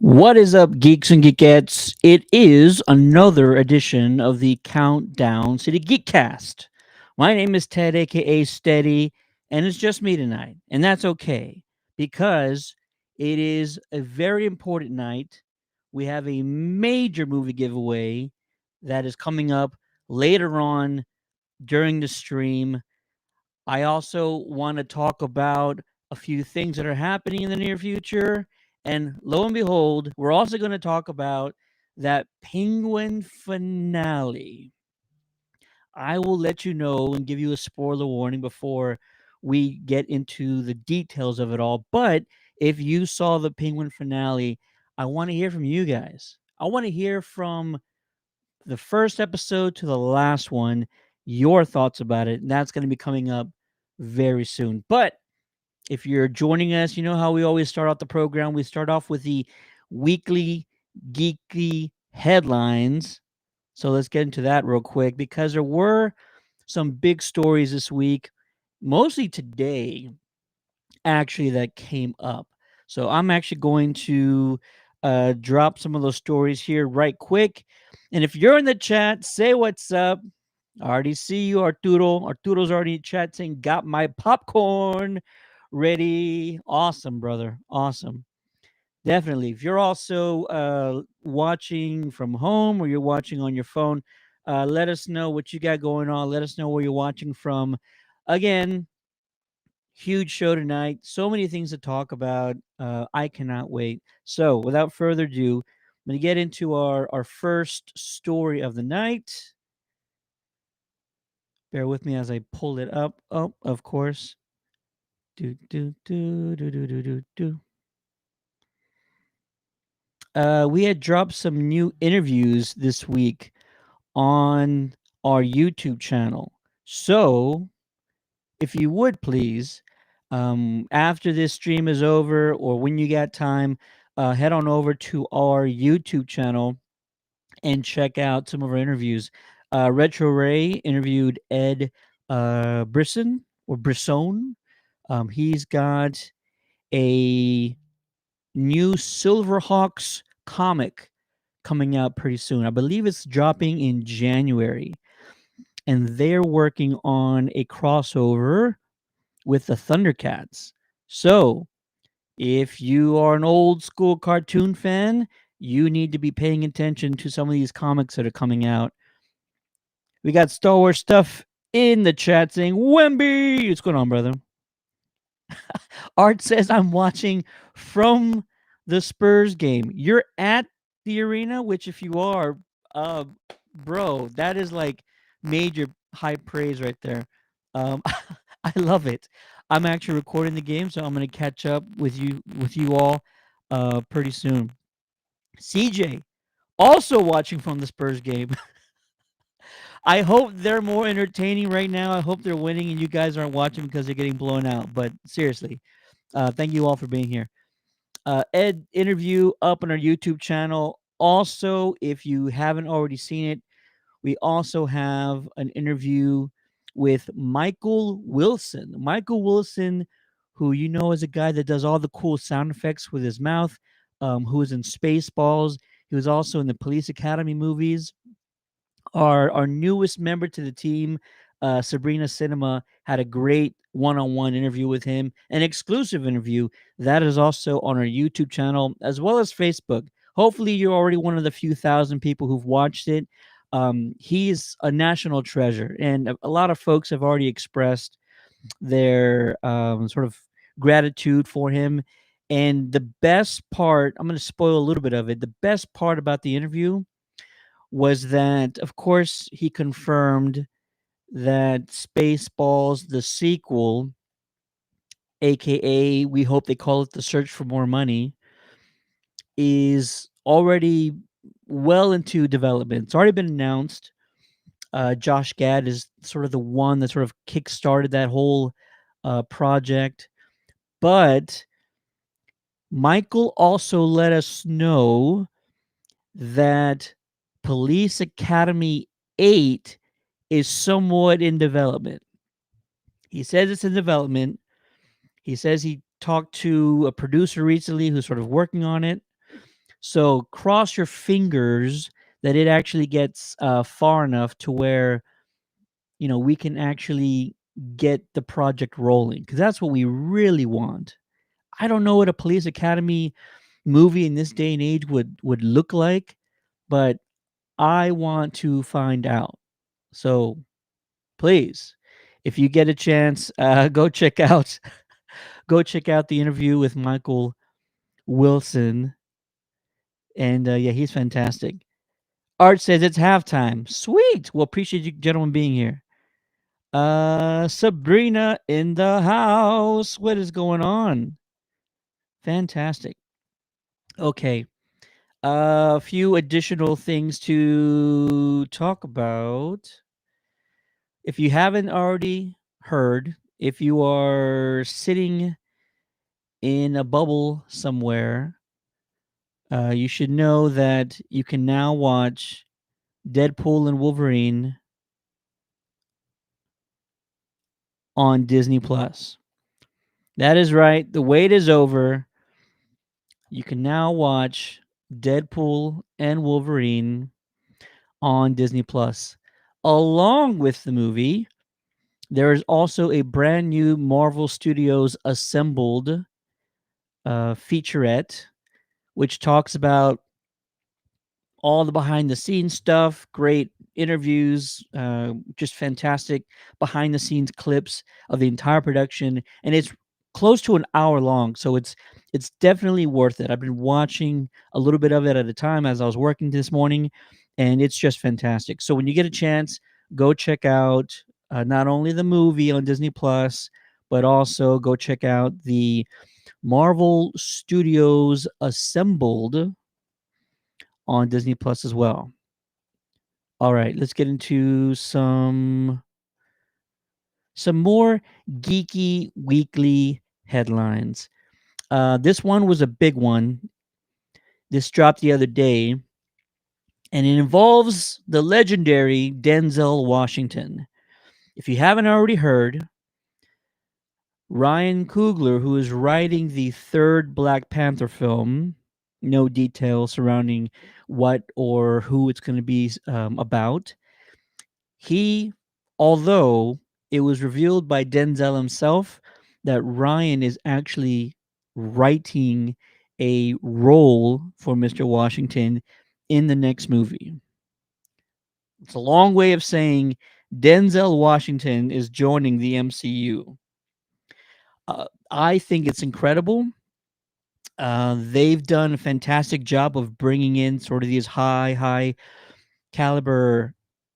What is up, geeks and geekettes? It is another edition of the Countdown City Geekcast. My name is Ted, aka Steady, and it's just me tonight. And that's okay because it is a very important night. We have a major movie giveaway that is coming up later on during the stream. I also want to talk about a few things that are happening in the near future. And lo and behold, we're also going to talk about that Penguin finale. I will let you know and give you a spoiler warning before we get into the details of it all. But if you saw the Penguin finale, I want to hear from you guys. I want to hear from the first episode to the last one, your thoughts about it. And that's going to be coming up very soon. But if you're joining us, you know how we always start out the program. We start off with the weekly geeky headlines. So let's get into that real quick because there were some big stories this week, mostly today, actually, that came up. So I'm actually going to drop some of those stories here right quick. And if you're in the chat, say what's up. I already see you, Arturo. Arturo's already in chat saying, got my popcorn ready. Awesome, brother. Awesome. Definitely. If you're also watching from home or you're watching on your phone, let us know what you got going on. Let us know where you're watching from. Again, huge show tonight. So many things to talk about. I cannot wait. So, without further ado, I'm going to get into our first story of the night. Bear with me as I pull it up. Oh, of course. Do do do do do do do do. We had dropped some new interviews this week on our YouTube channel. So, if you would please, after this stream is over or when you got time, head on over to our YouTube channel and check out some of our interviews. Retro Ray interviewed Ed Brisson or Brisson. He's got a new Silverhawks comic coming out pretty soon. I believe it's dropping in January. And they're working on a crossover with the Thundercats. So, if you are an old school cartoon fan, you need to be paying attention to some of these comics that are coming out. We got Star Wars stuff in the chat saying, Wemby! What's going on, brother? Art says, I'm watching from the Spurs game. You're at the arena, which, if you are, uh, bro, that is like major high praise right there. Um, I love it. I'm actually recording the game, so I'm going to catch up with you all pretty soon. CJ, also watching from the Spurs game. I hope they're more entertaining right now. I hope they're winning and you guys aren't watching because they're getting blown out. But seriously, thank you all for being here. Ed interview up on our YouTube channel. Also, if you haven't already seen it, we also have an interview with Michael Wilson. Michael Wilson, who you know is a guy that does all the cool sound effects with his mouth, who was in Spaceballs. He was also in the Police Academy movies. Our newest member to the team, Sabrina Cinema, had a great one-on-one interview with him, an exclusive interview that is also on our YouTube channel as well as Facebook. Hopefully, you're already one of the few thousand people who've watched it. He's a national treasure, and a lot of folks have already expressed their sort of gratitude for him. And the best part, I'm going to spoil a little bit of it. The best part about the interview was that, of course, he confirmed that Spaceballs, the sequel, aka we hope they call it The Search for More Money, is already well into development. It's already been announced. Josh Gad is sort of the one that sort of kickstarted that whole project. But Michael also let us know that Police Academy 8 is somewhat in development. He says it's in development. He says he talked to a producer recently who's sort of working on it. So cross your fingers that it actually gets far enough to where we can actually get the project rolling because that's what we really want. I don't know what a police academy movie in this day and age would look like, but I want to find out. So please, if you get a chance, go check out the interview with Michael Wilson, and yeah, he's fantastic. Art says it's halftime. Sweet. Well, appreciate you gentlemen being here. Sabrina in the house. What is going on? Fantastic. Okay. A few additional things to talk about. If you haven't already heard, if you are sitting in a bubble somewhere, you should know that you can now watch Deadpool and Wolverine on Disney Plus. That is right. The wait is over. You can now watch Deadpool and Wolverine on Disney Plus. Along with the movie, there is also a brand new Marvel Studios assembled featurette, which talks about all the behind the scenes stuff, great interviews, just fantastic behind the scenes clips of the entire production, and it's close to an hour long, so it's definitely worth it. I've been watching a little bit of it at a time as I was working this morning, and it's just fantastic. So when you get a chance, go check out not only the movie on Disney Plus, but also go check out the Marvel Studios assembled on Disney Plus as well. All right, let's get into some more geeky weekly headlines. This one was a big one. This dropped the other day, and it involves the legendary Denzel Washington. If you haven't already heard, Ryan Coogler, who is writing the third Black Panther film, no details surrounding what or who it's going to be about. He, although it was revealed by Denzel himself that Ryan is actually writing a role for Mr. Washington in the next movie. It's a long way of saying Denzel Washington is joining the MCU. I think it's incredible. They've done a fantastic job of bringing in sort of these high caliber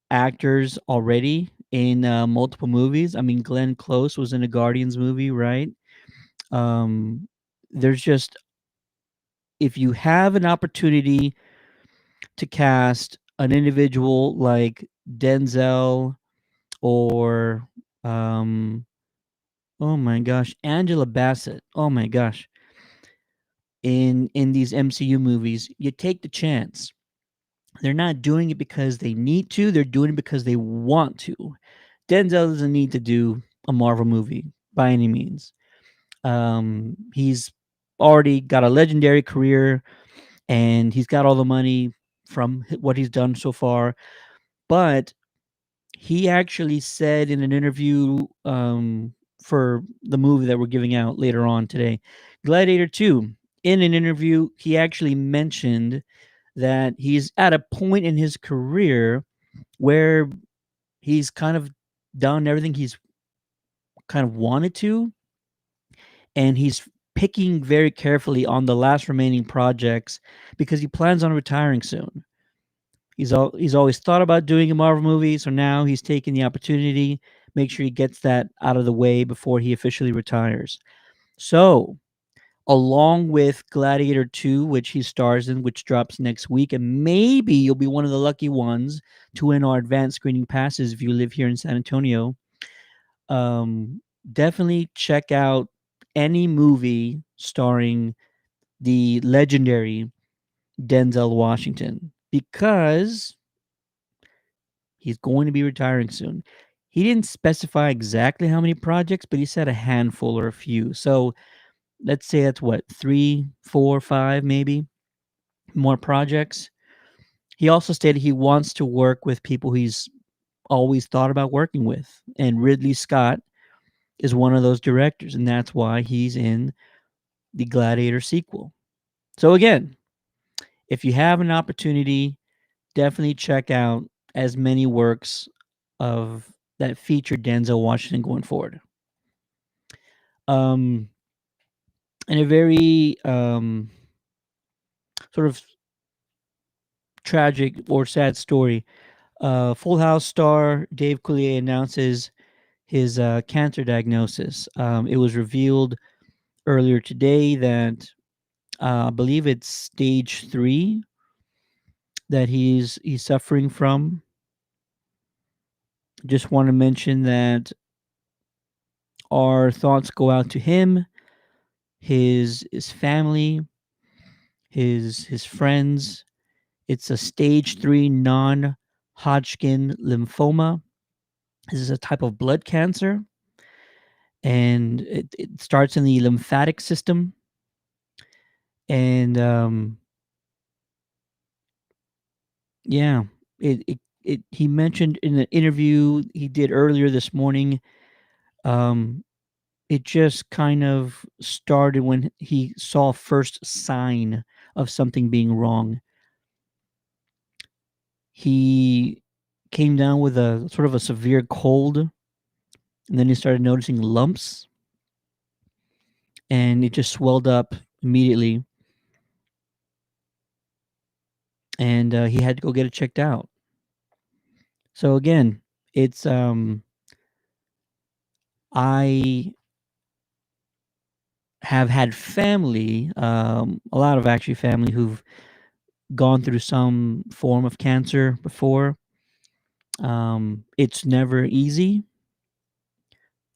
actors already in multiple movies. I mean, Glenn Close was in a Guardians movie, right? Um, there's just, if you have an opportunity to cast an individual like Denzel or, um, oh my gosh, Angela Bassett. Oh my gosh, in these MCU movies, you take the chance. They're not doing it because they need to. They're doing it because they want to. Denzel doesn't need to do a Marvel movie by any means. He's already got a legendary career and he's got all the money from what he's done so far. But he actually said in an interview for the movie that we're giving out later on today, Gladiator 2, in an interview, he actually mentioned that he's at a point in his career where he's kind of done everything he's kind of wanted to, and he's picking very carefully on the last remaining projects because he plans on retiring soon. He's always thought about doing a Marvel movie, so now he's taking the opportunity, make sure he gets that out of the way before he officially retires. So, along with Gladiator 2, which he stars in, which drops next week, and maybe you'll be one of the lucky ones to win our advanced screening passes if you live here in San Antonio. Definitely check out any movie starring the legendary Denzel Washington because he's going to be retiring soon. He didn't specify exactly how many projects, but he said a handful or a few. So let's say that's what, three, four, five, maybe. more projects. He also stated he wants to work with people he's always thought about working with, and Ridley Scott is one of those directors, and that's why he's in the Gladiator sequel. So again, if you have an opportunity, definitely check out as many works of that feature Denzel Washington going forward. Um, and a very sort of tragic or sad story. Full House star Dave Coulier announces his cancer diagnosis. It was revealed earlier today that I believe it's stage 3 that he's suffering from. Just want to mention that our thoughts go out to him, his family, his friends. It's a stage 3 non-Hodgkin lymphoma. This is a type of blood cancer, and it starts in the lymphatic system. And yeah, he mentioned in an interview he did earlier this morning. Um, it just kind of started when he saw first sign of something being wrong. He came down with a sort of a severe cold, and then he started noticing lumps, and it just swelled up immediately, and he had to go get it checked out. So again, it's I have had family, a lot of actually family who've gone through some form of cancer before. It's never easy.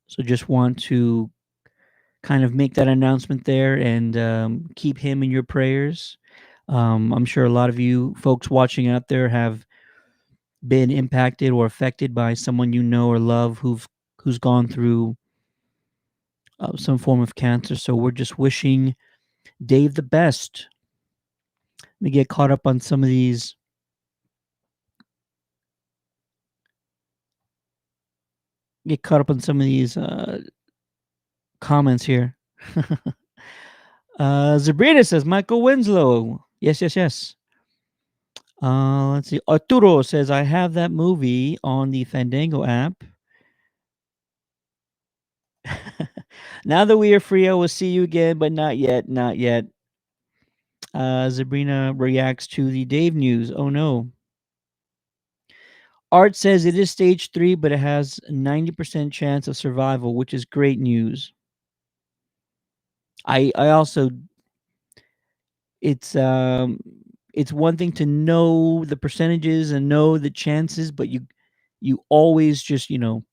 So just want to kind of make that announcement there and keep him in your prayers. I'm sure a lot of you folks watching out there have been impacted or affected by someone you know or love who's gone through some form of cancer. So we're just wishing Dave the best. We get caught up on some of these. Get caught up on some of these comments here. Zabrina says Michael Winslow. Yes, yes, yes. Let's see. Arturo says I have that movie on the Fandango app. Now that we are free, I will see you again, but not yet, not yet. Sabrina reacts to the Dave news. Oh no. Art says it is stage 3, but it has a 90% chance of survival, which is great news. I also it's one thing to know the percentages and know the chances, but you always just, you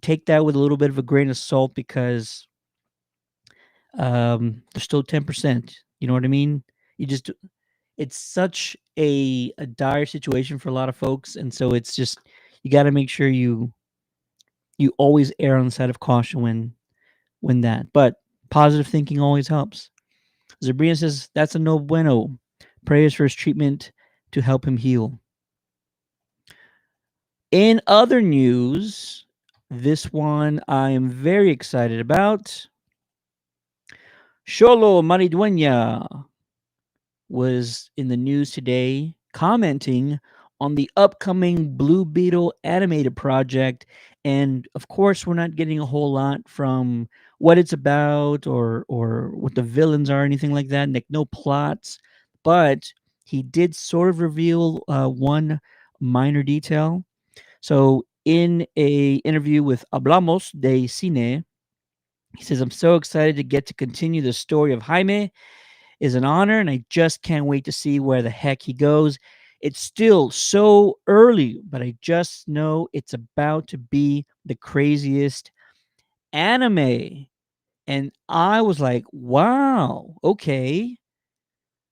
take that with a little bit of a grain of salt because there's still 10%. You know what I mean? You just it's such a dire situation for a lot of folks, and so it's just you got to make sure you always err on the side of caution when that. But positive thinking always helps. Zabrina says that's a no bueno. Prayers for his treatment to help him heal. In other news, this one I am very excited about. Xolo Maridueña was in the news today commenting on the upcoming Blue Beetle animated project. And of course, we're not getting a whole lot from what it's about or what the villains are, or anything like that. Like no plots, but he did sort of reveal one minor detail. So in a interview with Hablamos de Cine, he says, "I'm so excited to get to continue the story of Jaime. Is an honor, and I just can't wait to see where the heck he goes. It's still so early, but I just know it's about to be the craziest anime." And I was like, wow, okay.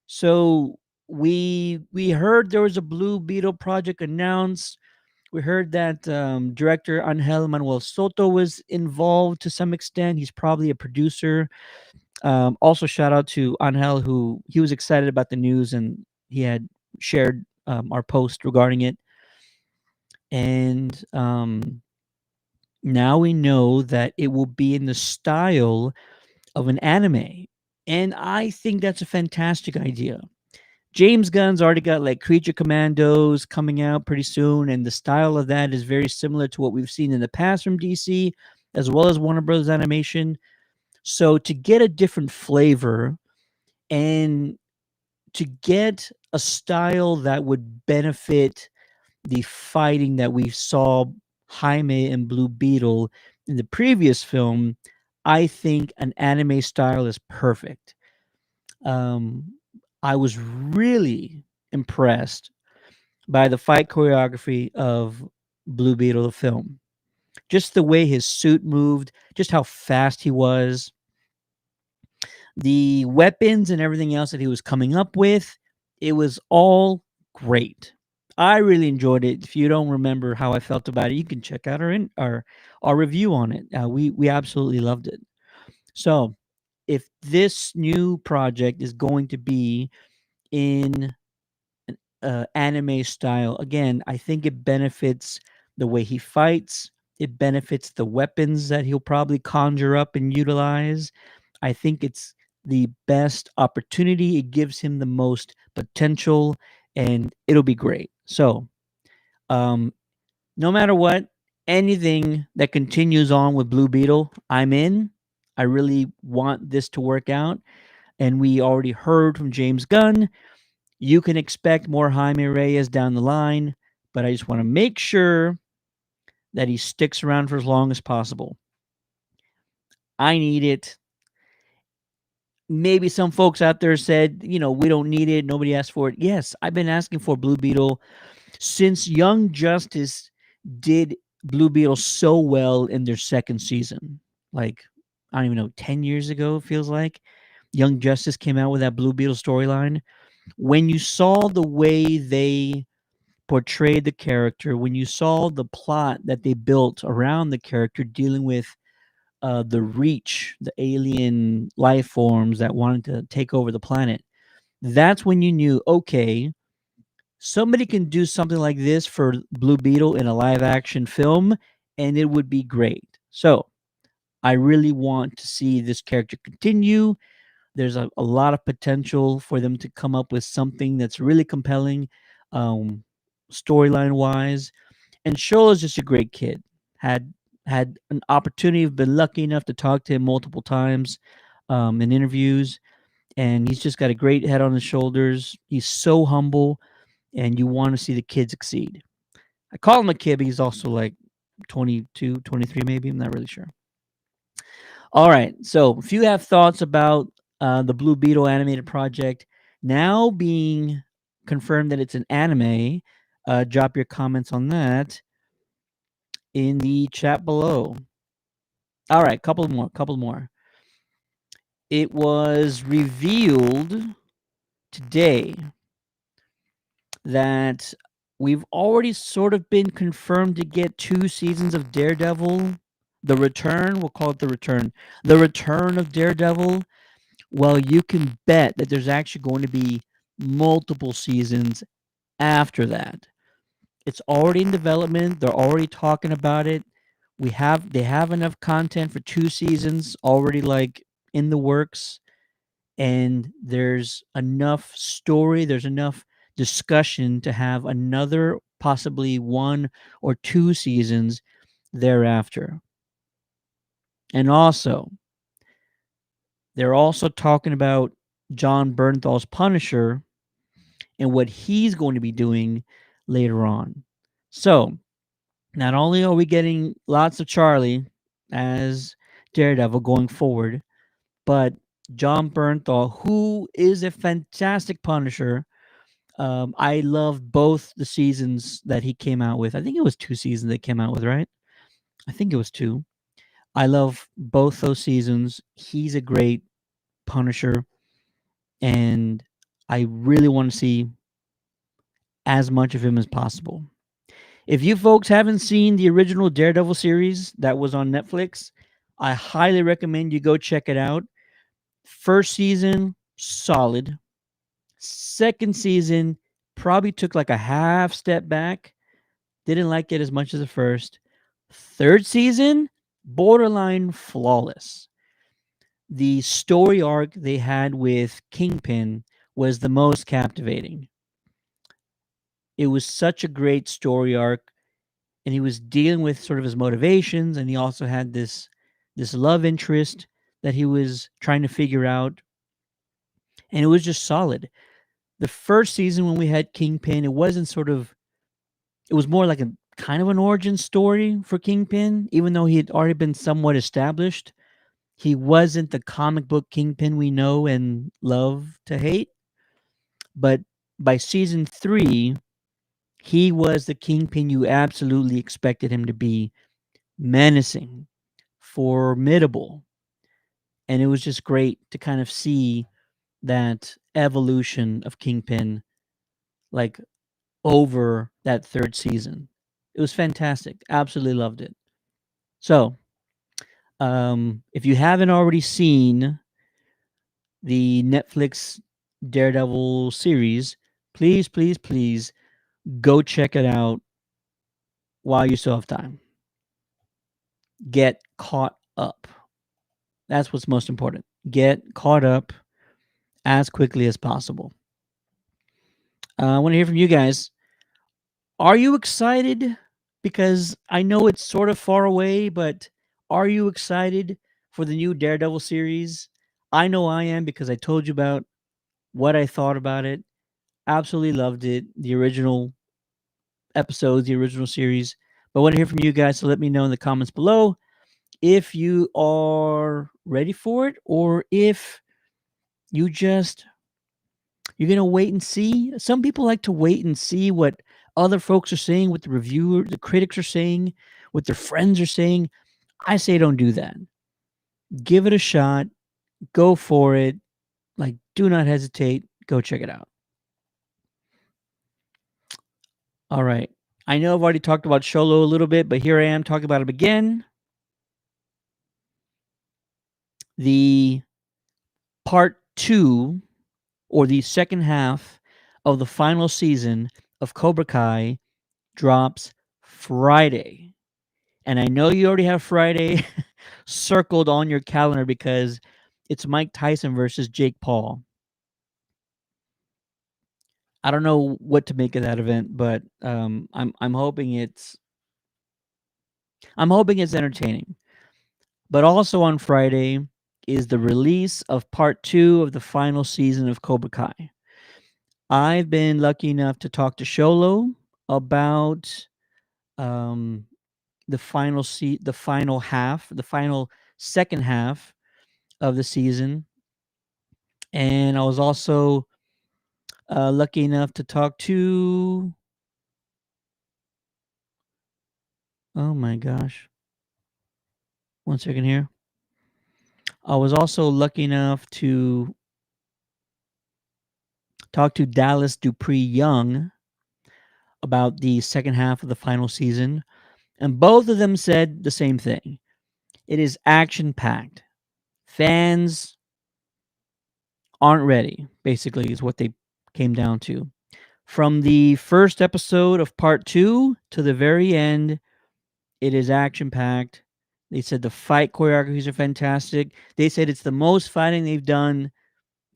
So we heard there was a Blue Beetle project announced. We heard that director Angel Manuel Soto was involved to some extent. He's probably a producer. Also, shout out to Angel, who he was excited about the news and he had shared our post regarding it. And now we know that it will be in the style of an anime. And I think that's a fantastic idea. James Gunn's already got like Creature Commandos coming out pretty soon, and the style of that is very similar to what we've seen in the past from DC, as well as Warner Brothers Animation. So to get a different flavor and to get a style that would benefit the fighting that we saw Jaime and Blue Beetle in the previous film, I think an anime style is perfect. Um, I was really impressed by the fight choreography of Blue Beetle, the film. Just the way his suit moved, just how fast he was, the weapons and everything else that he was coming up with, it was all great. I really enjoyed it. If you don't remember how I felt about it, you can check out our review on it. We absolutely loved it. So, if this new project is going to be in an anime style, again, I think it benefits the way he fights. It benefits the weapons that he'll probably conjure up and utilize. I think it's the best opportunity. It gives him the most potential, and it'll be great. So, um, no matter what, anything that continues on with Blue Beetle, I'm in. I really want this to work out. And we already heard from James Gunn. You can expect more Jaime Reyes down the line, but I just want to make sure that he sticks around for as long as possible. I need it. Maybe some folks out there said, we don't need it. Nobody asked for it. Yes, I've been asking for Blue Beetle since Young Justice did Blue Beetle so well in their second season. Like, I don't even know, 10 years ago, it feels like. Young Justice came out with that Blue Beetle storyline. When you saw the way they portrayed the character, when you saw the plot that they built around the character dealing with the Reach, the alien life forms that wanted to take over the planet, that's when you knew, okay, somebody can do something like this for Blue Beetle in a live action film, and it would be great. So I really want to see this character continue. There's a lot of potential for them to come up with something that's really compelling, um, storyline wise. And Shola's just a great kid. Had had an opportunity. I've been lucky enough to talk to him multiple times in interviews, and he's just got a great head on his shoulders. He's so humble, and you want to see the kid succeed. I call him a kid, but he's also like 22, 23 maybe. I'm not really sure. All right. So if you have thoughts about the Blue Beetle animated project now being confirmed that it's an anime, drop your comments on that in the chat below. All right, couple more. It was revealed today that we've already sort of been confirmed to get 2 seasons of Daredevil. The Return, we'll call it The Return. The Return of Daredevil. Well, you can bet that there's actually going to be multiple seasons after that. It's already in development. They're already talking about it. They have enough content for 2 seasons already like in the works, and there's enough story, there's enough discussion to have another possibly 1 or 2 seasons thereafter. And also, they're also talking about John Bernthal's Punisher and what he's going to be doing later on. So, not only are we getting lots of Charlie as Daredevil going forward, but John Bernthal, who is a fantastic Punisher. I loved both the seasons that he came out with. I think it was 2 seasons they came out with, right? I think it was 2. I love both those seasons. He's a great Punisher, and I really want to see as much of him as possible. If you folks haven't seen the original Daredevil series that was on Netflix, I highly recommend you go check it out. First season, solid. Second season, probably took like a half step back. Didn't like it as much as the first. Third season, borderline flawless. The story arc they had with Kingpin was the most captivating. It was such a great story arc, and he was dealing with sort of his motivations, and he also had this love interest that he was trying to figure out, and it was just solid. The first season when we had Kingpin, it wasn't sort of it was more like a kind of an origin story for Kingpin, even though he had already been somewhat established. He wasn't the comic book Kingpin we know and love to hate, but by season 3, he was the Kingpin you absolutely expected him to be, menacing, formidable, and it was just great to kind of see that evolution of Kingpin, like, over that 3rd season. It was fantastic. Absolutely loved it. So, if you haven't already seen the Netflix Daredevil series, please, please, please go check it out while you still have time. Get caught up. That's what's most important. Get caught up as quickly as possible. I want to hear from you guys. Are you excited? Because I know it's sort of far away, but are you excited for the new Daredevil series? I know I am because I told you about what I thought about it. Absolutely loved it. The original episodes, the original series. But I want to hear from you guys, so let me know in the comments below if you are ready for it or if you just you're gonna wait and see. Some people like to wait and see what other folks are saying, what the critics are saying, what their friends are saying. I say don't do that. Give it a shot. Go for it. Like, do not hesitate. Go check it out. All right. I know I've already talked about Sholo a little bit, but here I am talking about him again. The part 2, or the second half of the final season of Cobra Kai, drops Friday. And I know you already have Friday circled on your calendar because it's Mike Tyson versus Jake Paul. I don't know what to make of that event, but I'm hoping it's entertaining. But also on Friday is the release of part 2 of the final season of Cobra Kai. I've been lucky enough to talk to Sholo about um, the final half, the final second half of the season, and I was also lucky enough to talk to. Oh my gosh! One second here. I was also lucky enough to talk to Dallas Dupree Young about the second half of the final season, and both of them said the same thing. It is action packed. Fans aren't ready, basically, is what they came down to. From the first episode of part 2 to the very end, it is action packed. They said the fight choreographies are fantastic. They said it's the most fighting they've done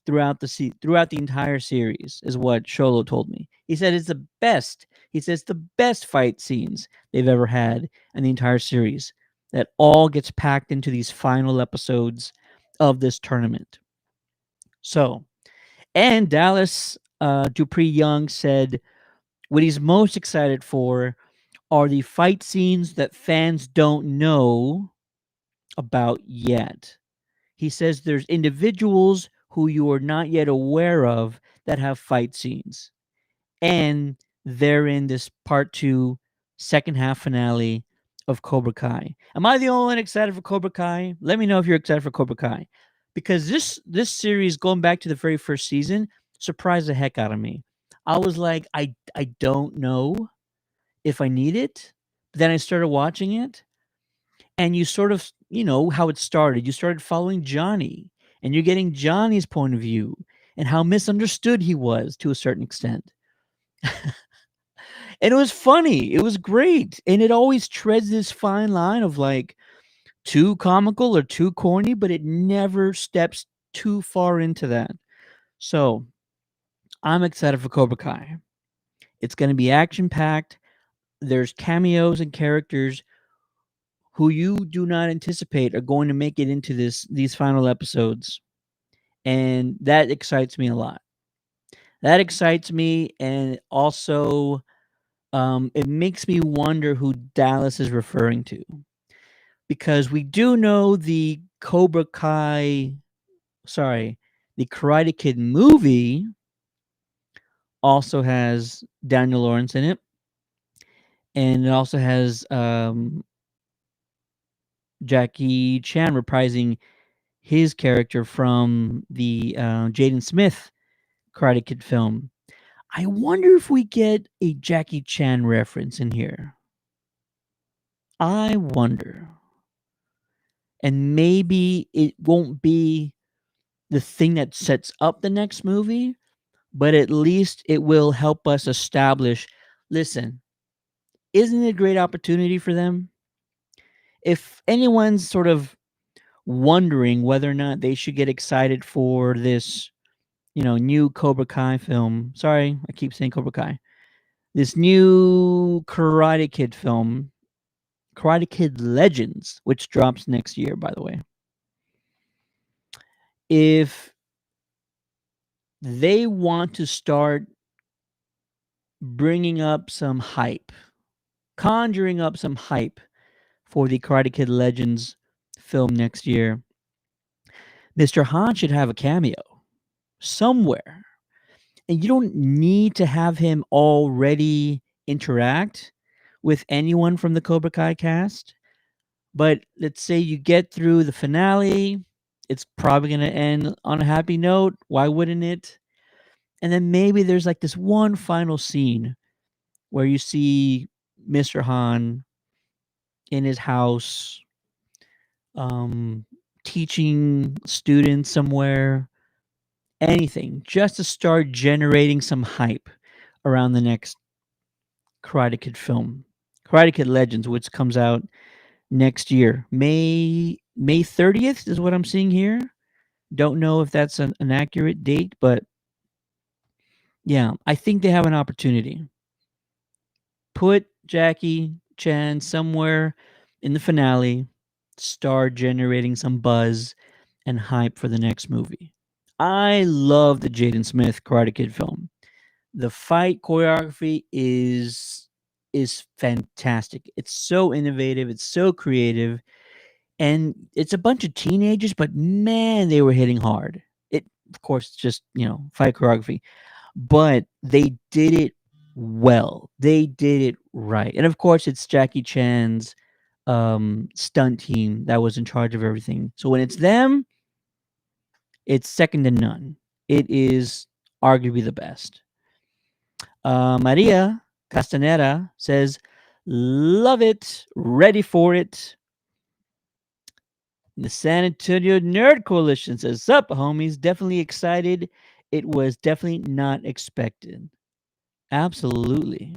throughout the entire series, is what Sholo told me. He said it's the best. He says the best fight scenes they've ever had in the entire series. That all gets packed into these final episodes of this tournament. So, and Dallas Dupree Young said what he's most excited for are the fight scenes that fans don't know about yet. He says there's individuals who you are not yet aware of that have fight scenes. And they're in this part 2 second half finale of Cobra Kai. Am I the only one excited for Cobra Kai? Let me know if you're excited for Cobra Kai. Because this series, going back to the very first season, surprised the heck out of me. I was like, I don't know if I need it. But then I started watching it, and you sort of, how it started. You started following Johnny, and you're getting Johnny's point of view and how misunderstood he was to a certain extent. And it was funny. It was great. And it always treads this fine line of like too comical or too corny, but it never steps too far into that. So I'm excited for Cobra Kai. It's going to be action packed. There's cameos and characters who you do not anticipate are going to make it into these final episodes. And that excites me a lot. That excites me, and also it makes me wonder who Dallas is referring to, because we do know the the Karate Kid movie also has Daniel Lawrence in it, and it also has Jackie Chan reprising his character from the Jaden Smith Karate Kid film. I wonder if we get a Jackie Chan reference in here. I wonder. And maybe it won't be the thing that sets up the next movie, but at least it will help us establish, listen, isn't it a great opportunity for them? If anyone's sort of wondering whether or not they should get excited for this, new Cobra Kai film. Sorry, I keep saying Cobra Kai. This new Karate Kid film, Karate Kid Legends, which drops next year, by the way. If they want to start bringing up some hype, conjuring up some hype for the Karate Kid Legends film next year, Mr. Han should have a cameo somewhere. And you don't need to have him already interact with anyone from the Cobra Kai cast. But let's say you get through the finale, it's probably going to end on a happy note. Why wouldn't it? And then maybe there's like this one final scene where you see Mr. Han in his house, um, teaching students somewhere, anything, just to start generating some hype around the next Karate Kid film, Karate Kid Legends, which comes out next year. May 30th is what I'm seeing here. Don't know if that's an accurate date, but yeah, I think they have an opportunity. Put Jackie Chan somewhere in the finale, start generating some buzz and hype for the next movie. I love the Jaden Smith Karate Kid film. The fight choreography is fantastic. It's so innovative, it's so creative, and it's a bunch of teenagers, but man, they were hitting hard. It, of course, just, fight choreography, but they did it well. They did it right. And of course, it's Jackie Chan's stunt team that was in charge of everything. So when it's them, it's second to none. It is arguably the best. Maria Castaneda says, love it, ready for it. The San Antonio Nerd Coalition says, sup, homies, definitely excited. It was definitely not expected. Absolutely.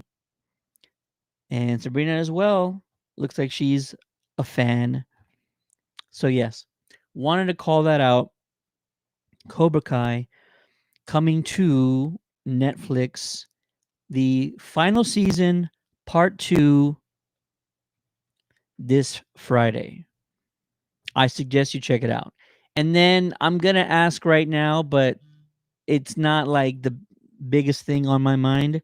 And Sabrina as well. Looks like she's a fan. So, yes, wanted to call that out. Cobra Kai coming to Netflix, the final season, part 2, this Friday. I suggest you check it out. And then I'm going to ask right now, but it's not like the biggest thing on my mind.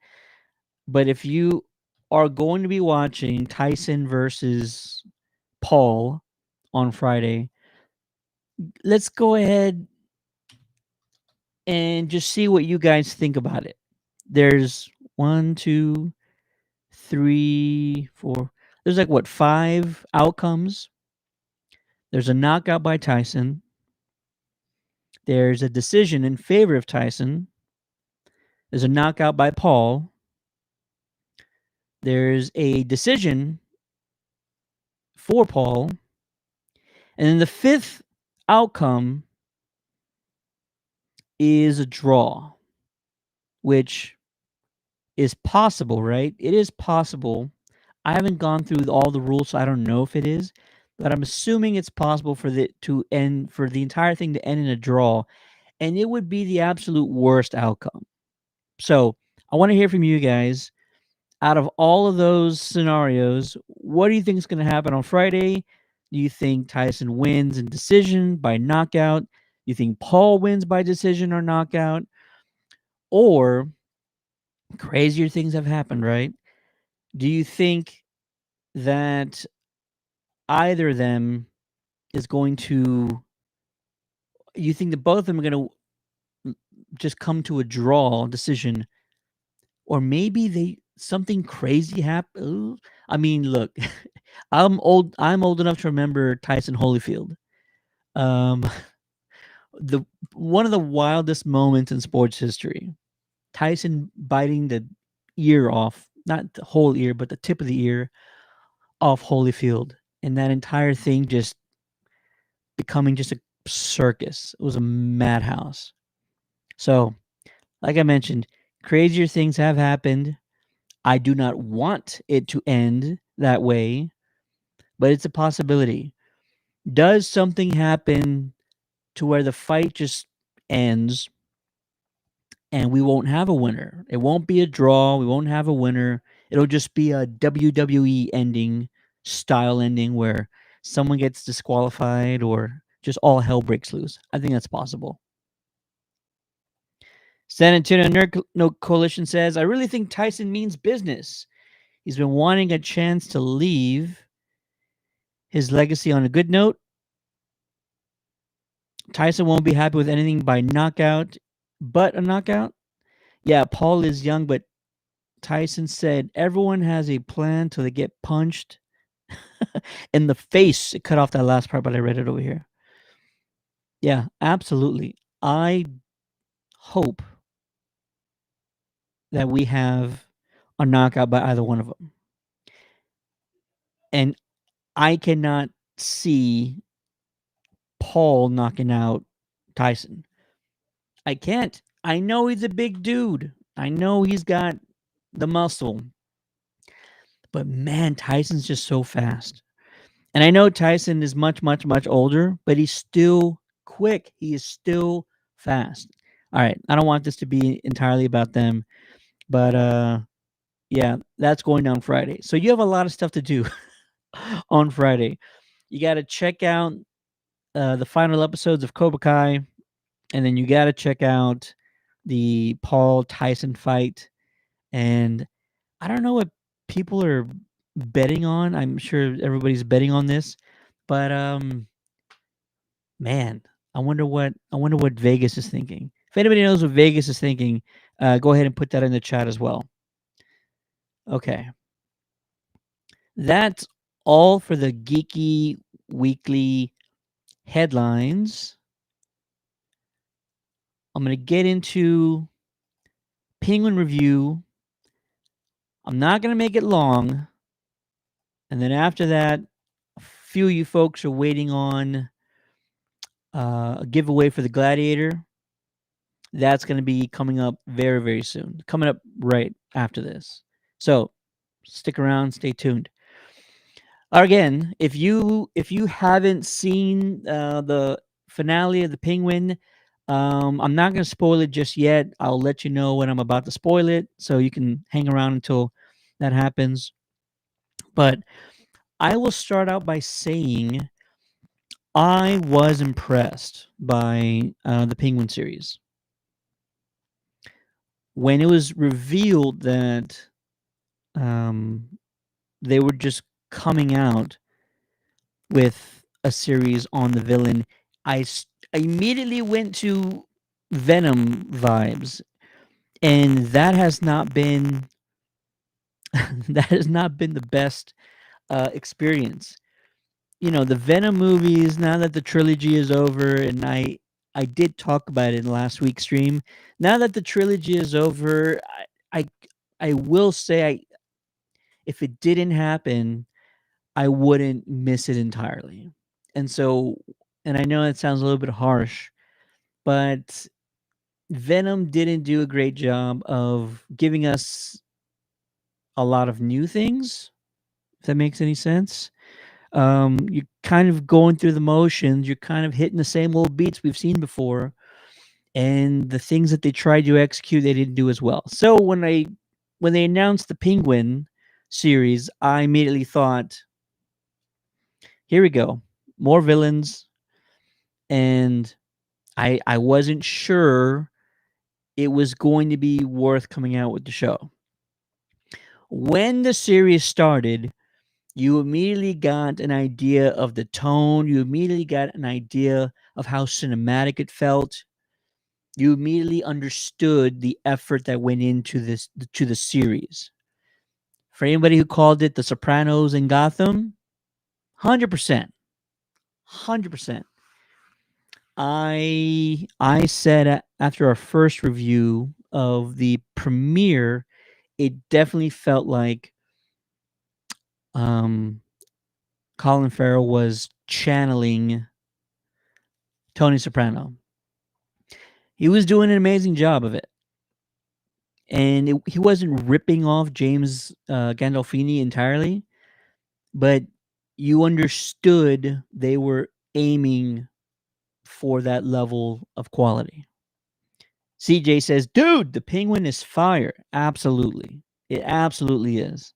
But if you are going to be watching Tyson versus Paul on Friday, let's go ahead and just see what you guys think about it. There's 1, 2, 3, 4. There's like what, 5 outcomes. There's a knockout by Tyson. There's a decision in favor of Tyson. There's a knockout by Paul. There's a decision for Paul. And then the 5th outcome is a draw, which is possible, right? It is possible. I haven't gone through all the rules, so I don't know if it is, but I'm assuming it's possible for the entire thing to end in a draw, and it would be the absolute worst outcome. So I want to hear from you guys. Out of all of those scenarios, what do you think is going to happen on Friday? Do you think Tyson wins in decision by knockout? Do you think Paul wins by decision or knockout? Or crazier things have happened, right? Do you think that either of them is going to, you think that both of them are going to just come to a draw decision, or maybe something crazy happen? I mean, look, I'm old enough to remember Tyson Holyfield. Um, the one of the wildest moments in sports history. Tyson biting the ear off, not the whole ear, but the tip of the ear off Holyfield, and that entire thing just becoming just a circus. It was a madhouse. So, like I mentioned, crazier things have happened. I do not want it to end that way, but it's a possibility. Does something happen to where the fight just ends and we won't have a winner? It won't be a draw. We won't have a winner. It'll just be a WWE ending, style ending where someone gets disqualified or just all hell breaks loose. I think that's possible. San Antonio Nerd No Coalition says, I really think Tyson means business. He's been wanting a chance to leave his legacy on a good note. Tyson won't be happy with anything by knockout, but a knockout. Yeah, Paul is young, but Tyson said everyone has a plan till they get punched in the face. It cut off that last part, but I read it over here. Yeah, absolutely. I hope that we have a knockout by either one of them. And I cannot see Paul knocking out Tyson. I can't. I know he's a big dude. I know he's got the muscle. But man, Tyson's just so fast. And I know Tyson is much, much, much older, but he's still quick. He is still fast. All right. I don't want this to be entirely about them, but yeah, that's going down Friday. So you have a lot of stuff to do on Friday. You got to check out the final episodes of Cobra Kai, and then you got to check out the Paul Tyson fight. And I don't know what people are betting on. I'm sure everybody's betting on this, but man, I wonder what Vegas is thinking. If anybody knows what Vegas is thinking, go ahead and put that in the chat as well. Okay. That's all for the geeky weekly headlines. I'm going to get into Penguin review. I'm not going to make it long. And then after that, a few of you folks are waiting on a giveaway for the Gladiator. That's going to be coming up very, very soon. Coming up right after this. So stick around, stay tuned. Again, if you haven't seen the finale of the Penguin, I'm not going to spoil it just yet. I'll let you know when I'm about to spoil it, so you can hang around until that happens. But I will start out by saying I was impressed by the Penguin series. When it was revealed that they were just coming out with a series on the villain, I immediately went to Venom vibes, and that has not been that has not been the best experience. You know, the Venom movies. Now that the trilogy is over, and I did talk about it in last week's stream. Now that the trilogy is over, I I will say if it didn't happen, I wouldn't miss it entirely. And so, and I know it sounds a little bit harsh, but Venom didn't do a great job of giving us a lot of new things, if that makes any sense. You're kind of going through the motions, you're kind of hitting the same old beats we've seen before, and the things that they tried to execute, they didn't do as well. So when they announced the Penguin series, I immediately thought, here we go, more villains, and I wasn't sure it was going to be worth coming out with the show. When the series started, you immediately got an idea of the tone, you immediately got an idea of how cinematic it felt. You immediately understood the effort that went into the series. For anybody who called it The Sopranos in Gotham, 100%. 100%. I said after our first review of the premiere, it definitely felt like um, Colin Farrell was channeling Tony Soprano. He was doing an amazing job of it, and he wasn't ripping off James Gandolfini entirely, but you understood they were aiming for that level of quality. CJ says, dude, the Penguin is fire. Absolutely. It absolutely is.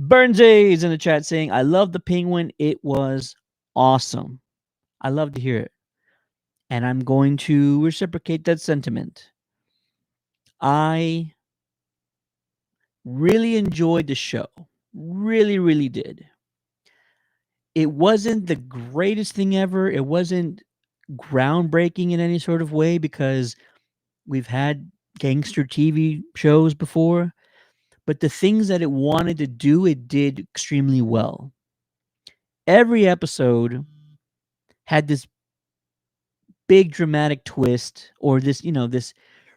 Burnsie is in the chat saying, I love the Penguin. It was awesome. I love to hear it. And I'm going to reciprocate that sentiment. I really enjoyed the show. Really, really did. It wasn't the greatest thing ever. It wasn't groundbreaking in any sort of way because we've had gangster TV shows before, but the things that it wanted to do, it did extremely well. Every episode had this big dramatic twist or this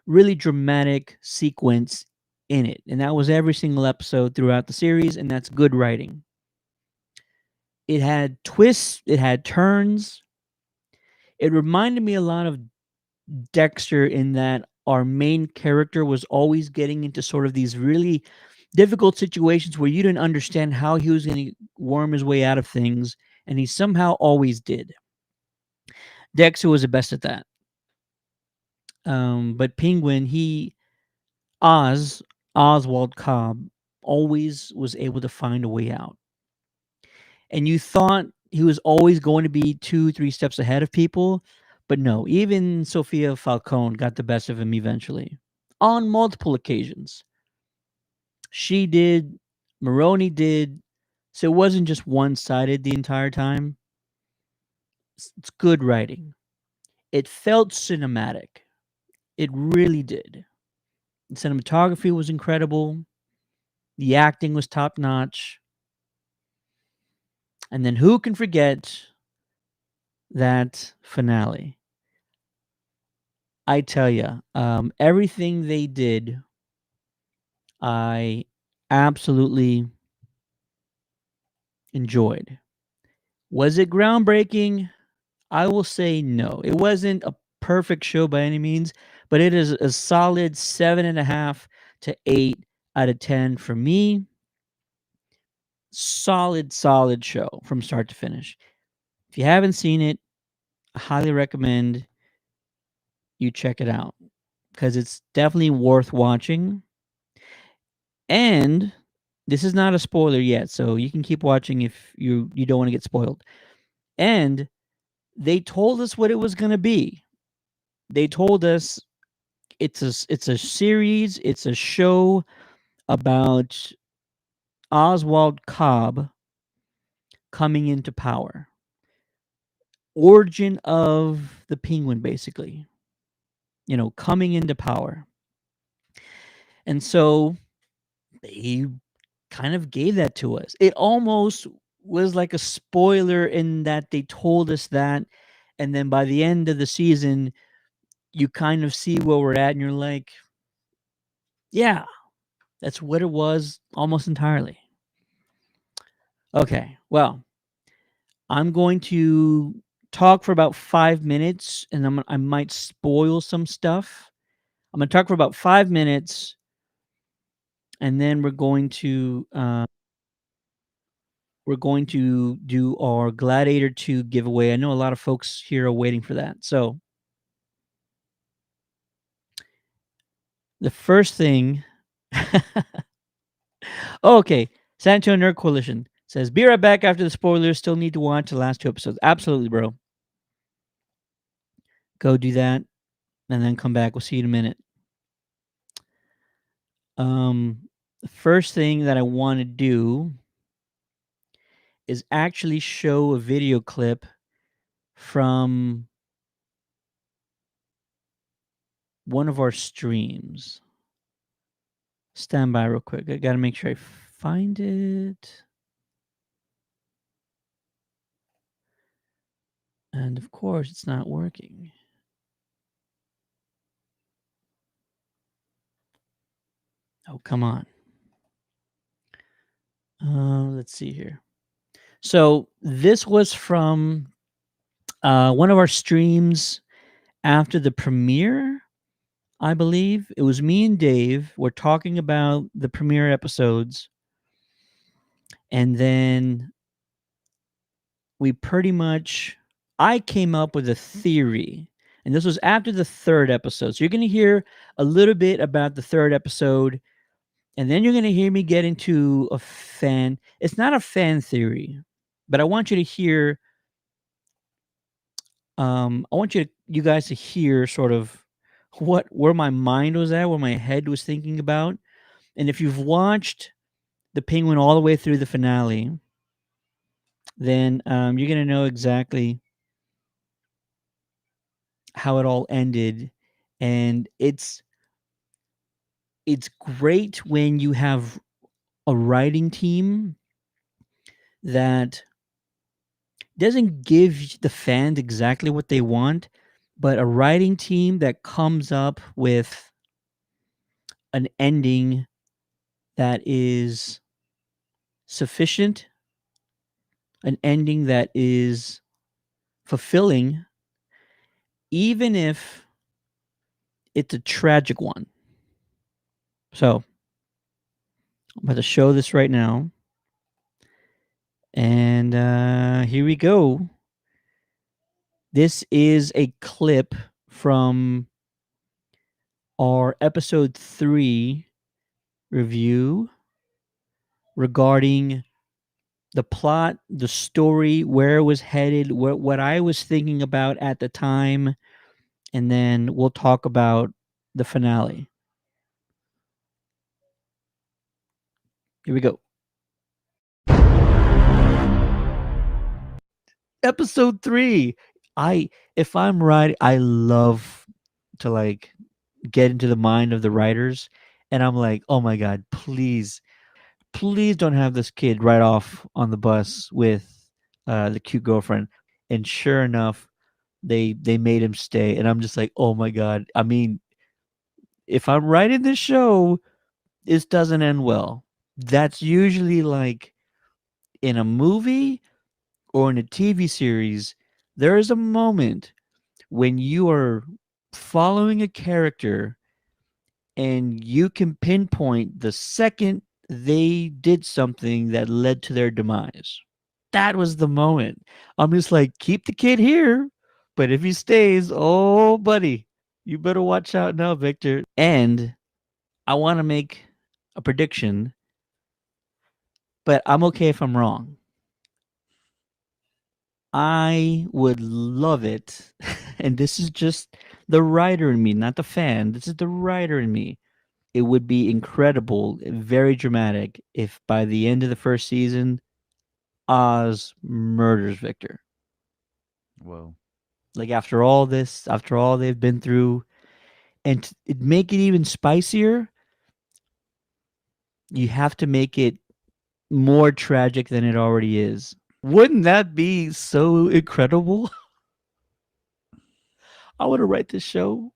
really dramatic sequence in it. And that was every single episode throughout the series, and that's good writing. It had twists, it had turns. It reminded me a lot of Dexter in that our main character was always getting into sort of these really difficult situations where you didn't understand how he was going to worm his way out of things, and he somehow always did. Dexter was the best at that. But Penguin, Oswald Cobb, always was able to find a way out. And you thought he was always going to be 2-3 steps ahead of people, but no, even Sophia Falcone got the best of him eventually on multiple occasions. She did, Maroney did, so it wasn't just one-sided the entire time. It's good writing. It felt cinematic. It really did. The cinematography was incredible. The acting was top-notch. And then who can forget that finale? I tell you, everything they did, I absolutely enjoyed. Was it groundbreaking? I will say no. It wasn't a perfect show by any means, but it is a solid 7.5 to 8 out of 10 for me. Solid show from start to finish. If you haven't seen it, I highly recommend you check it out because it's definitely worth watching. And this is not a spoiler yet, so you can keep watching if you don't want to get spoiled. And they told us what it was going to be. They told us it's a series, it's a show about Oswald Cobb coming into power. Origin of the Penguin, basically. Coming into power. And so they kind of gave that to us. It almost was like a spoiler in that they told us that, and then by the end of the season, you kind of see where we're at, and you're like, yeah, that's what it was almost entirely. Okay, well, I'm going to talk for about 5 minutes, and I might spoil some stuff. I'm going to talk for about 5 minutes, and then we're going to do our Gladiator 2 giveaway. I know a lot of folks here are waiting for that. So the first thing, okay, San Antonio Nerd Coalition says, "Be right back after the spoilers. Still need to watch the last 2 episodes." Absolutely, bro. Go do that, and then come back. We'll see you in a minute. The first thing that I want to do is actually show a video clip from one of our streams. Stand by real quick. I got to make sure I find it. And of course, it's not working. Oh, come on. Let's see here. So this was from one of our streams after the premiere, I believe. It was me and Dave. We're talking about the premiere episodes. And then I came up with a theory. And this was after the 3rd episode. So you're going to hear a little bit about the 3rd episode. And then you're going to hear me get into it's not a fan theory, but I want you to hear, I want you guys to hear sort of where my mind was at, what my head was thinking about. And if you've watched The Penguin all the way through the finale, then you're going to know exactly how it all ended. And it's great when you have a writing team that doesn't give the fans exactly what they want, but a writing team that comes up with an ending that is sufficient, an ending that is fulfilling, even if it's a tragic one. So I'm about to show this right now. And here we go. This is a clip from our episode 3 review regarding the plot, the story, where it was headed, what I was thinking about at the time, and then we'll talk about the finale. Here we go. Episode 3. If I'm right, I love to like get into the mind of the writers, and I'm like, "Oh my god, please don't have this kid right off on the bus with the cute girlfriend." And sure enough, they made him stay, and I'm just like, "Oh my god." I mean, if I'm writing this show, this doesn't end well. That's usually like in a movie or in a TV series, there is a moment when you are following a character and you can pinpoint the second they did something that led to their demise. That was the moment. I'm just like, keep the kid here, but if he stays, oh, buddy, you better watch out now, Victor. And I want to make a prediction, but I'm okay if I'm wrong. I would love it. And this is just the writer in me, not the fan. This is the writer in me. It would be incredible, very dramatic if by the end of the first season, Oz murders Victor. Whoa. Like after all this, after all they've been through, and to make it even spicier, you have to make it more tragic than it already is. Wouldn't that be so incredible? I want to write this show.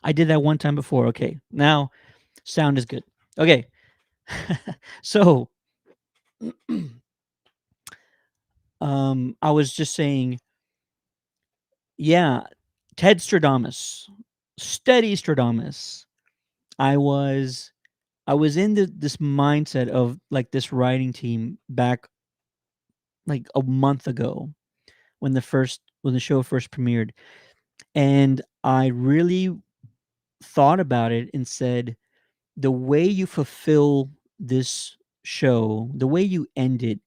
I did that one time before. Okay. Now sound is good. Okay. So I was just saying, yeah, Ted Stradamus, steady Stradamus. I was I was in this mindset of like this writing team back like a month ago when the show first premiered, and I really thought about it and said, the way you fulfill this show, the way you end it,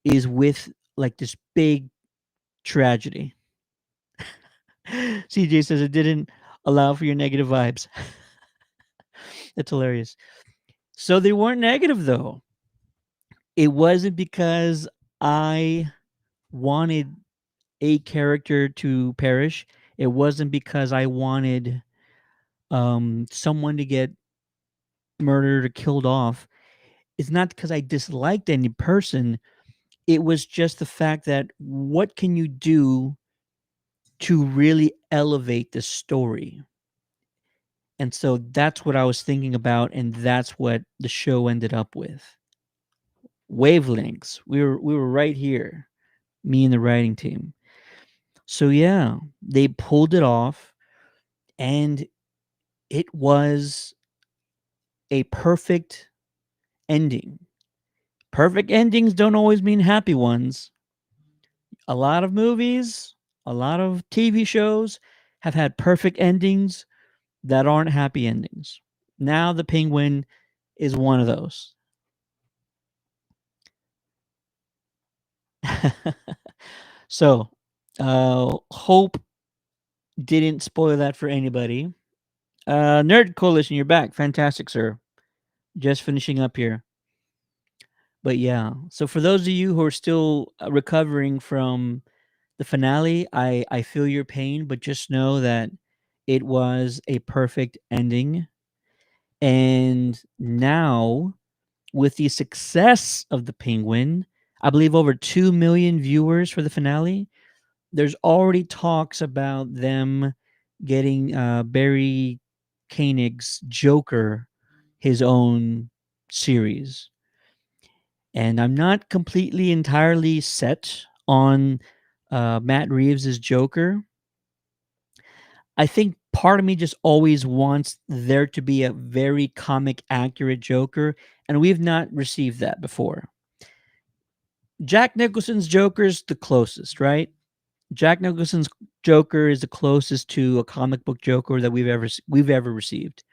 is with like this big tragedy. CJ says it didn't allow for your negative vibes. That's hilarious. So they weren't negative though. It wasn't because I wanted a character to perish. It wasn't because I wanted someone to get murdered or killed off. It's not because I disliked any person. It was just the fact that what can you do to really elevate the story? And so that's what I was thinking about, and that's what the show ended up with. Wavelengths. We were right here, me and the writing team. So yeah, they pulled it off, and it was a perfect ending. Perfect endings don't always mean happy ones. A lot of movies, a lot of TV shows have had perfect endings that aren't happy endings. Now the Penguin is one of those. So, hope didn't spoil that for anybody. Nerd Coalition, you're back. Fantastic, sir. Just finishing up here. But yeah, so for those of you who are still recovering from the finale, I feel your pain, but just know that it was a perfect ending. And now, with the success of the Penguin, I believe over 2 million viewers for the finale. There's already talks about them getting Barry Koenig's Joker his own series. And I'm not completely entirely set on Matt Reeves's Joker. I think part of me just always wants there to be a very comic accurate Joker, and we've not received that before. Jack Nicholson's Joker's the closest, right? Jack Nicholson's Joker is the closest to a comic book Joker that we've ever received.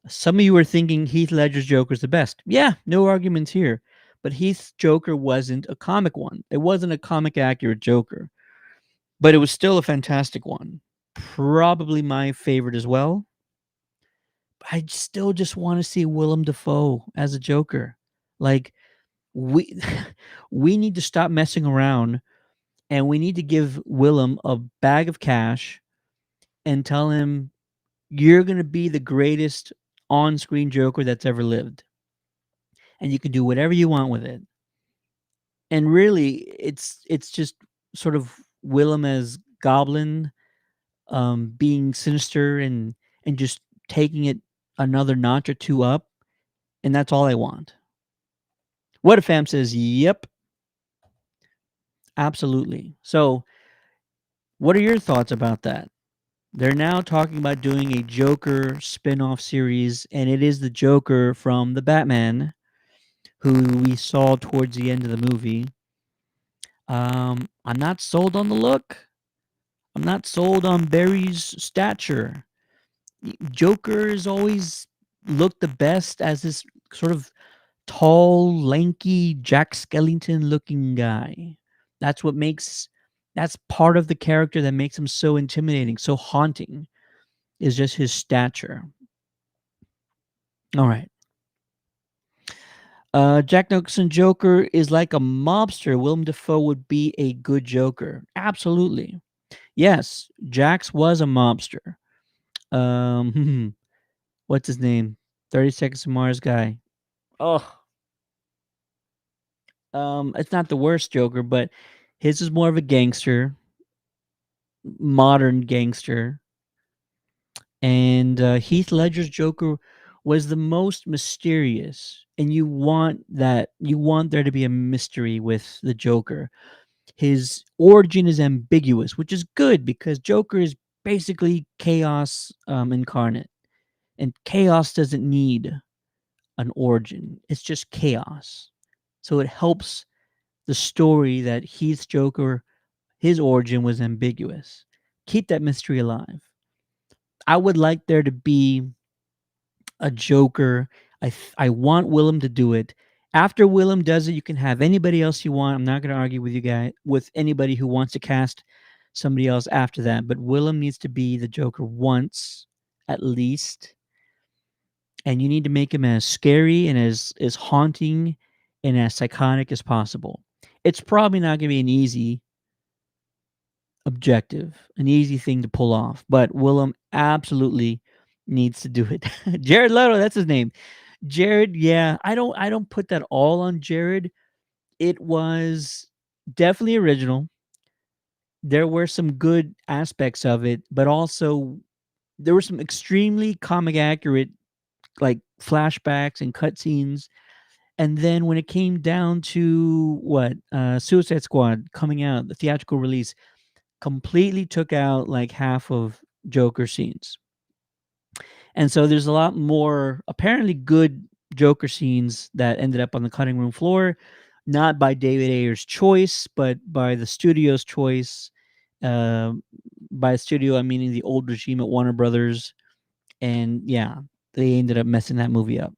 Some of you are thinking Heath Ledger's Joker is the best. Yeah, no arguments here. But Heath's Joker wasn't a comic one. It wasn't a comic accurate Joker, but it was still a fantastic one. Probably my favorite as well. I still just want to see Willem Dafoe as a Joker. Like we we need to stop messing around, and we need to give Willem a bag of cash and tell him you're going to be the greatest on-screen Joker that's ever lived, and you can do whatever you want with it. And really, it's just sort of Willem as Goblin, being sinister and just taking it another notch or two up, and that's all I want. What if Fam says, "Yep, absolutely." So, what are your thoughts about that? They're now talking about doing a Joker spin-off series, and it is the Joker from the Batman, who we saw towards the end of the movie. I'm not sold on the look. I'm not sold on Barry's stature. Joker has always looked the best as this sort of tall, lanky, Jack Skellington looking guy. That's what makes that's part of the character that makes him so intimidating, so haunting, is just his stature. All right. Jack Nicholson Joker is like a mobster. Willem Dafoe would be a good Joker. Absolutely. Yes, Jax was a mobster. What's his name? 30 Seconds to Mars guy. Oh, it's not the worst Joker, but his is more of a gangster, modern gangster. And Heath Ledger's Joker was the most mysterious, and you want there to be a mystery with the Joker. His origin is ambiguous, which is good because Joker is basically chaos incarnate, and chaos doesn't need an origin. It's just chaos. So it helps the story that Heath's Joker, his origin was ambiguous. Keep that mystery alive. I would like there to be a Joker. I want Willem to do it. After Willem does it, you can have anybody else you want. I'm not going to argue with you guys with anybody who wants to cast somebody else after that, but Willem needs to be the Joker once at least, and you need to make him as scary and as haunting and as psychotic as possible. It's probably not going to be an easy objective, an easy thing to pull off, but Willem absolutely needs to do it. Jared Leto, that's his name. Jared, yeah, I don't put that all on Jared. It was definitely original. There were some good aspects of it, but also there were some extremely comic accurate like flashbacks and cutscenes. And then when it came down to Suicide Squad coming out, the theatrical release completely took out like half of Joker scenes. And so there's a lot more apparently good Joker scenes that ended up on the cutting room floor, not by David Ayer's choice, but by the studio's choice. Uh, by studio, I'm meaning the old regime at Warner Brothers. And yeah, they ended up messing that movie up.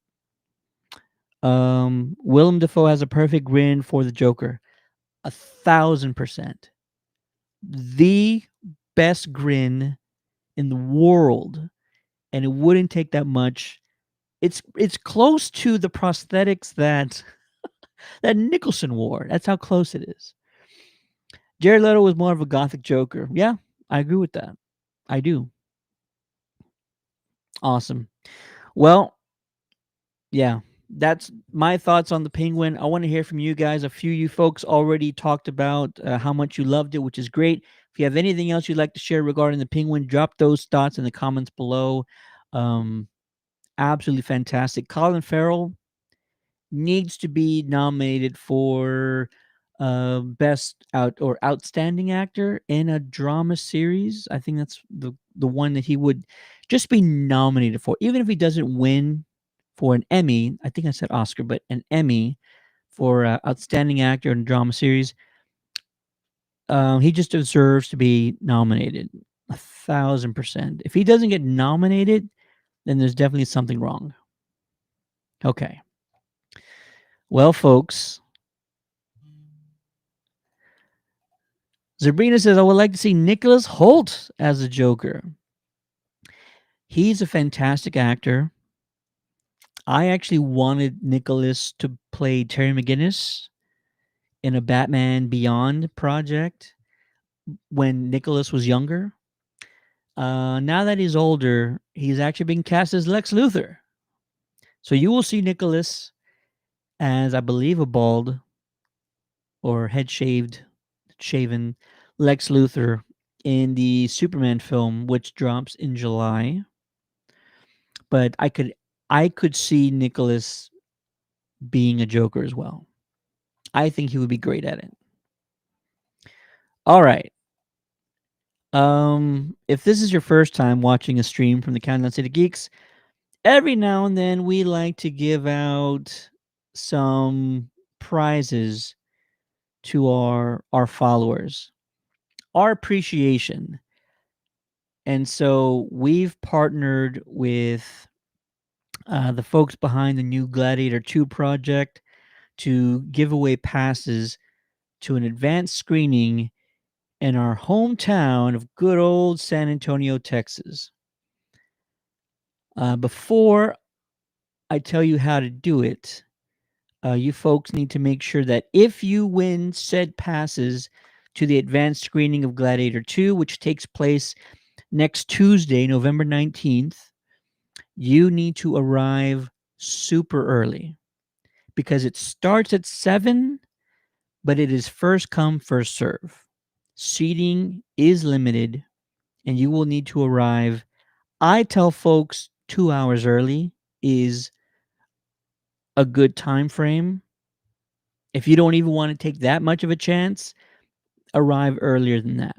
Willem Dafoe has a perfect grin for the Joker. 1,000%. The best grin in the world, and it wouldn't take that much. It's close to the prosthetics that Nicholson wore. That's how close it is. Jared Leto was more of a gothic Joker. Yeah, I agree with that. I do. Awesome. Well, yeah, that's my thoughts on the Penguin. I want to hear from you guys. A few of you folks already talked about how much you loved it, which is great. If you have anything else you'd like to share regarding the Penguin, drop those thoughts in the comments below. Um, Absolutely fantastic. Colin Farrell needs to be nominated for best out or outstanding actor in a drama series. I think that's the one that he would just be nominated for, even if he doesn't win for an Emmy. I think I said Oscar, but an Emmy for outstanding actor in a drama series. He just deserves to be nominated. 1,000%. If he doesn't get nominated, then there's definitely something wrong. Okay. Well, folks, Sabrina says, I would like to see Nicholas Holt as a Joker. He's a fantastic actor. I actually wanted Nicholas to play Terry McGinnis in a Batman Beyond project when Nicholas was younger. Now that he's older, he's actually being cast as Lex Luthor. So you will see Nicholas as, I believe, a bald or head shaven Lex Luthor in the Superman film, which drops in July. But I could see Nicholas being a Joker as well. I think he would be great at it. All right. If this is your first time watching a stream from the Countdown City Geeks, every now and then we like to give out some prizes to our followers, our appreciation. And so we've partnered with the folks behind the new Gladiator 2 project to give away passes to an advanced screening in our hometown of good old San Antonio, Texas. Before I tell you how to do it, you folks need to make sure that if you win said passes to the advanced screening of Gladiator 2, which takes place next Tuesday, November 19th, you need to arrive super early because it starts at 7, but it is first come, first serve. Seating is limited, and you will need to arrive I tell folks 2 hours early is a good time frame. If you don't even want to take that much of a chance, arrive earlier than that.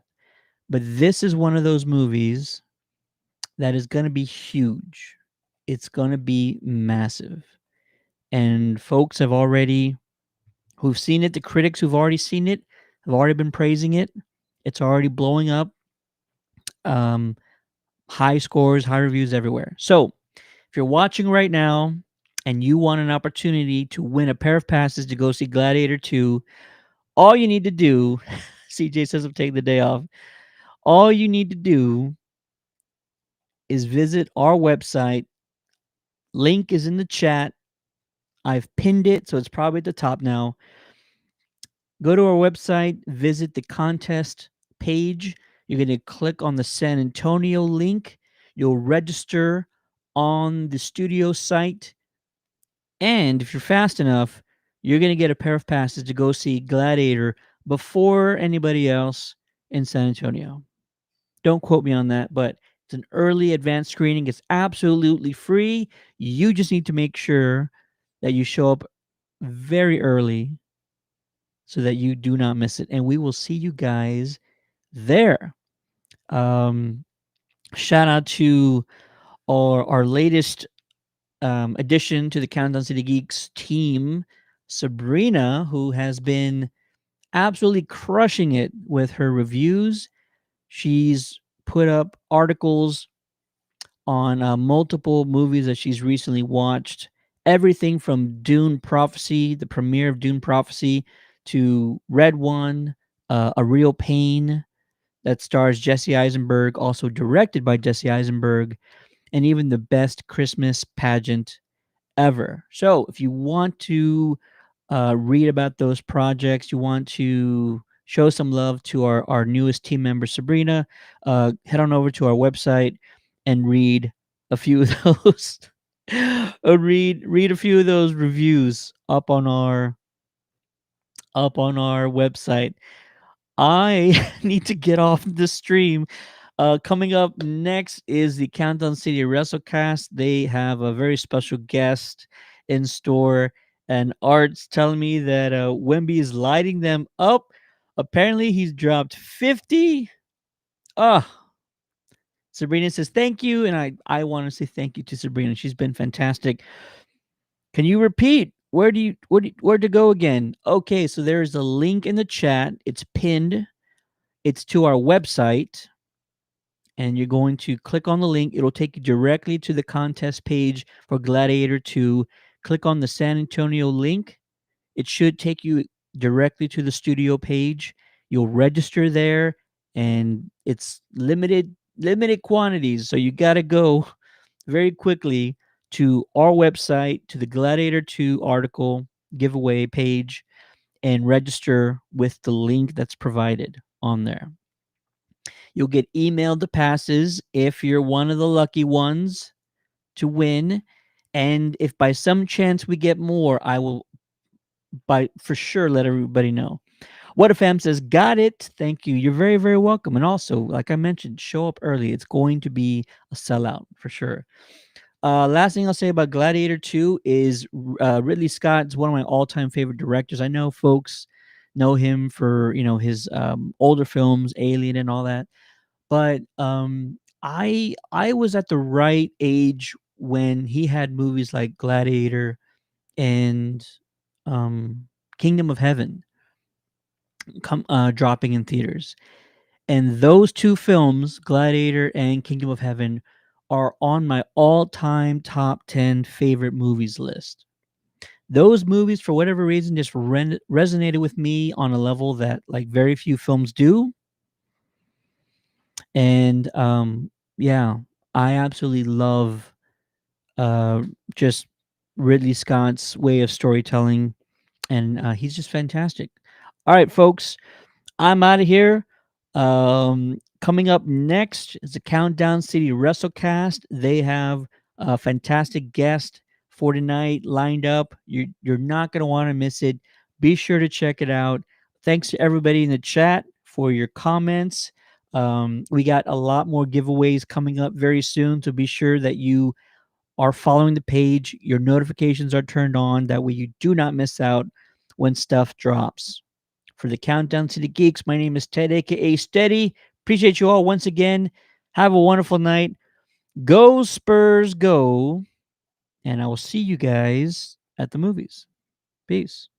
But this is one of those movies that is going to be huge. It's going to be massive. And folks have already, who've seen it, the critics who've already seen it, have already been praising it. It's already blowing up. Um, High scores, high reviews everywhere. So if you're watching right now and you want an opportunity to win a pair of passes to go see Gladiator 2, all you need to do, CJ says I'm taking the day off. All you need to do is visit our website. Link is in the chat. I've pinned it, so it's probably at the top now. Go to our website, visit the contest page. You're going to click on the San Antonio link. You'll register on the studio site. And if you're fast enough, you're going to get a pair of passes to go see Gladiator before anybody else in San Antonio. Don't quote me on that, but it's an early advanced screening. It's absolutely free. You just need to make sure that you show up very early so that you do not miss it. And we will see you guys there. Um, Shout out to our latest addition to the Countdown City Geeks team, Sabrina, who has been absolutely crushing it with her reviews. She's put up articles on multiple movies that she's recently watched. Everything from Dune Prophecy, the premiere of Dune Prophecy, to Red One, A Real Pain, that stars Jesse Eisenberg, also directed by Jesse Eisenberg, and even the best Christmas pageant ever. So if you want to read about those projects, you want to show some love to our newest team member, Sabrina, head on over to our website and read a few of those. Read a few of those reviews up on our website. I need to get off the stream. Coming up next is the Countdown City WrestleCast. They have a very special guest in store, and Art's telling me that Wemby is lighting them up. Apparently, he's dropped 50. Ah, Sabrina says thank you, and I want to say thank you to Sabrina. She's been fantastic. Can you repeat? Where to go again? Okay, so there is a link in the chat. It's pinned. It's to our website, and you're going to click on the link. It'll take you directly to the contest page for Gladiator 2. Click on the San Antonio link. It should take you directly to the studio page. You'll register there, and it's limited quantities, so you got to go very quickly to our website, to the Gladiator 2 article giveaway page, and register with the link that's provided on there. You'll get emailed the passes if you're one of the lucky ones to win. And if by some chance we get more, I will for sure let everybody know. What if Fam says, got it. Thank you. You're very, very welcome. And also, like I mentioned, show up early. It's going to be a sellout for sure. Last thing I'll say about Gladiator 2 is Ridley Scott is one of my all-time favorite directors. I know folks know him for, his older films, Alien and all that. But I was at the right age when he had movies like Gladiator and Kingdom of Heaven dropping in theaters. And those two films, Gladiator and Kingdom of Heaven, are on my all-time top 10 favorite movies list. Those movies, for whatever reason, just resonated with me on a level that like very few films do. And yeah, I absolutely love just Ridley Scott's way of storytelling, and he's just fantastic. All right, folks, I'm out of here. Coming up next is the Countdown City WrestleCast. They have a fantastic guest for tonight lined up. You're not going to want to miss it. Be sure to check it out. Thanks to everybody in the chat for your comments. We got a lot more giveaways coming up very soon, so be sure that you are following the page. Your notifications are turned on. That way you do not miss out when stuff drops. For the Countdown to the Geeks, my name is Ted, aka Steady. Appreciate you all once again. Have a wonderful night. Go Spurs, go. And I will see you guys at the movies. Peace.